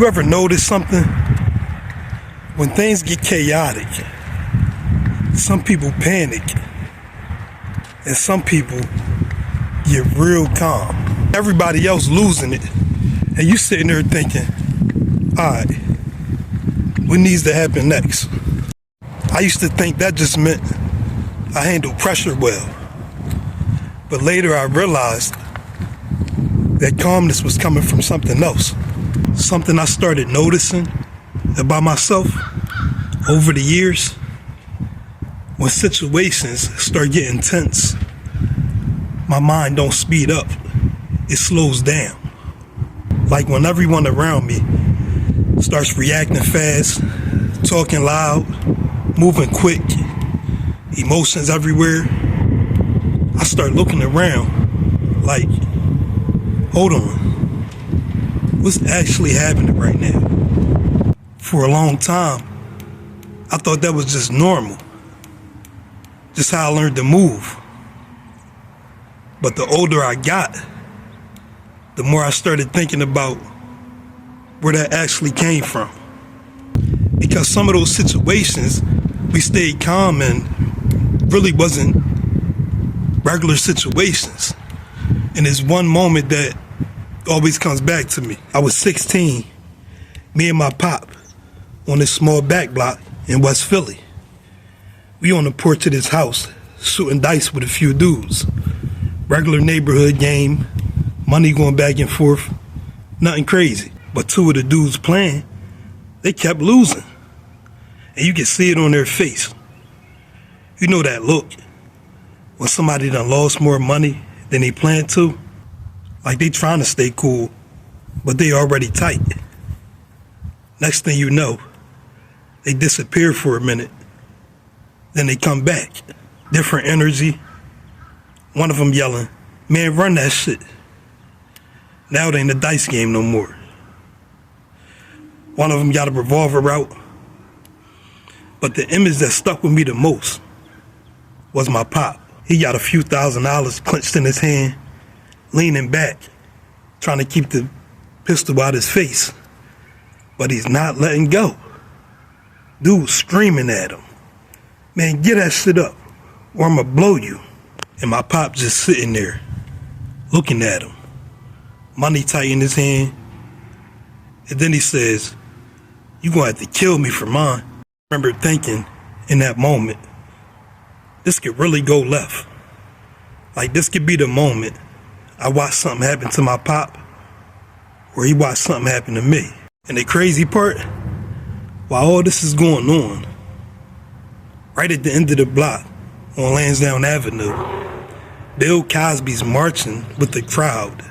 You ever notice something? When things get chaotic, some people panic and some people get real calm. Everybody else losing it, and you sitting there thinking, alright, what needs to happen next? I used to think that just meant I handle pressure well. But later I realized that calmness was coming from something else. Something I started noticing about myself over the years. When situations start getting tense, my mind don't speed up, it slows down. Like when everyone around me starts reacting fast, talking loud, moving quick, emotions everywhere, I start looking around like, hold on, what's actually happening right now? For a long time, I thought that was just normal, just how I learned to move. But the older I got, the more I started thinking about where that actually came from. Because some of those situations we stayed calm in really wasn't regular situations. And there's one moment that always comes back to me. I was 16, me and my pop on this small back block in West Philly. We on the porch of this house, shooting dice with a few dudes. Regular neighborhood game, money going back and forth, nothing crazy. But two of the dudes playing, they kept losing. And you can see it on their face. You know that look when somebody done lost more money than they planned to? Like they trying to stay cool, but they already tight. Next thing you know, they disappear for a minute, then they come back. Different energy. One of them yelling, man, run that shit. Now it ain't a dice game no more. One of them got a revolver out. But the image that stuck with me the most was my pop. He got a few $1,000s clenched in his hand, leaning back, trying to keep the pistol out his face. But he's not letting go. Dude screaming at him, man, get that shit up or I'm gonna blow you. And my pop just sitting there, looking at him, money tight in his hand. And then he says, you gonna have to kill me for mine. I remember thinking in that moment, this could really go left. Like this could be the moment I watch something happen to my pop or he watched something happen to me. And the crazy part, while all this is going on, right at the end of the block on Lansdowne Avenue, Bill Cosby's marching with the crowd,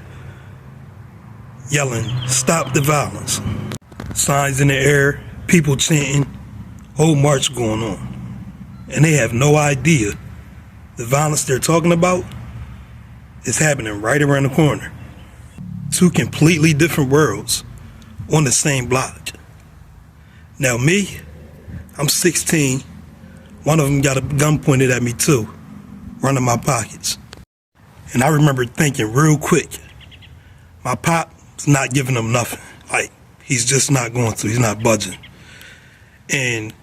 yelling, stop the violence. Signs in the air, people chanting, whole march going on. And they have no idea the violence they're talking about is happening right around the corner. Two completely different worlds on the same block. Now me, I'm 16. One of them got a gun pointed at me too, running my pockets. And I remember thinking real quick, my pop's not giving them nothing. Like, he's just not going to, he's not budging. And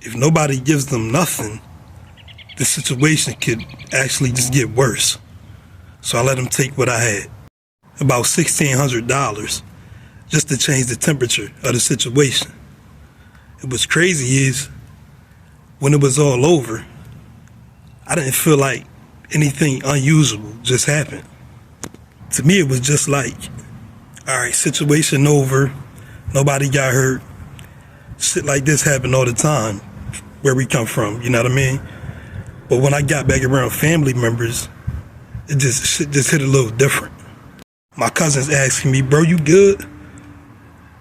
if nobody gives them nothing, the situation could actually just get worse. So I let him take what I had, about $1,600, just to change the temperature of the situation. And what's crazy is, when it was all over, I didn't feel like anything unusual just happened. To me, it was just like, all right, situation over, nobody got hurt. Shit like this happen all the time where we come from, you know what I mean? But when I got back around family members, shit just hit a little different. My cousin's asking me, bro, you good?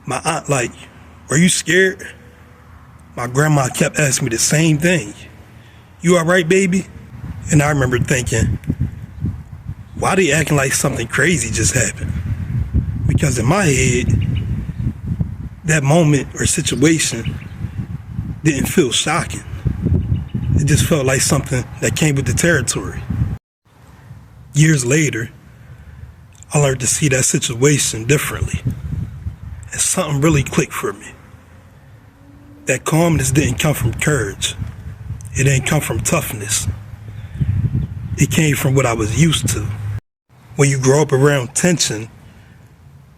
My aunt like, are you scared? My grandma kept asking me the same thing. You all right, baby? And I remember thinking, why they acting like something crazy just happened? Because in my head, that moment or situation didn't feel shocking. It just felt like something that came with the territory. Years later, I learned to see that situation differently. and something really clicked for me. That calmness didn't come from courage. It didn't come from toughness. It came from what I was used to. When you grow up around tension,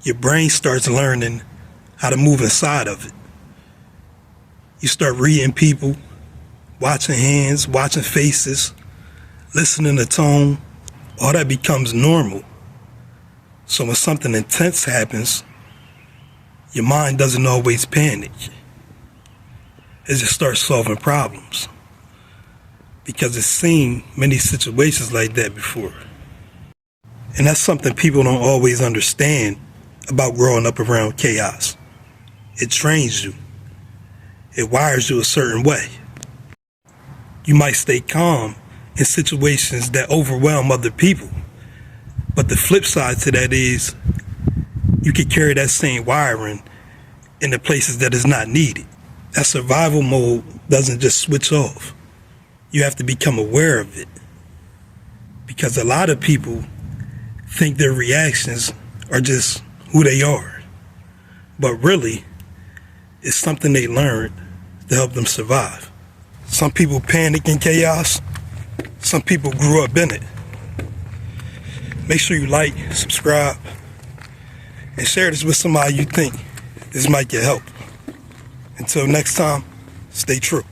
your brain starts learning how to move inside of it. You start reading people, watching hands, watching faces, listening to tone. All that becomes normal. So when something intense happens, your mind doesn't always panic. It just starts solving problems. Because it's seen many situations like that before. And that's something people don't always understand about growing up around chaos. It trains you. It wires you a certain way. You might stay calm in situations that overwhelm other people. But the flip side to that is you can carry that same wiring in the places that is not needed. That survival mode doesn't just switch off. You have to become aware of it. Because a lot of people think their reactions are just who they are. But really, it's something they learned to help them survive. Some people panic in chaos. Some people grew up in it. Make sure you like, subscribe, and share this with somebody you think this might get help. Until next time, stay true.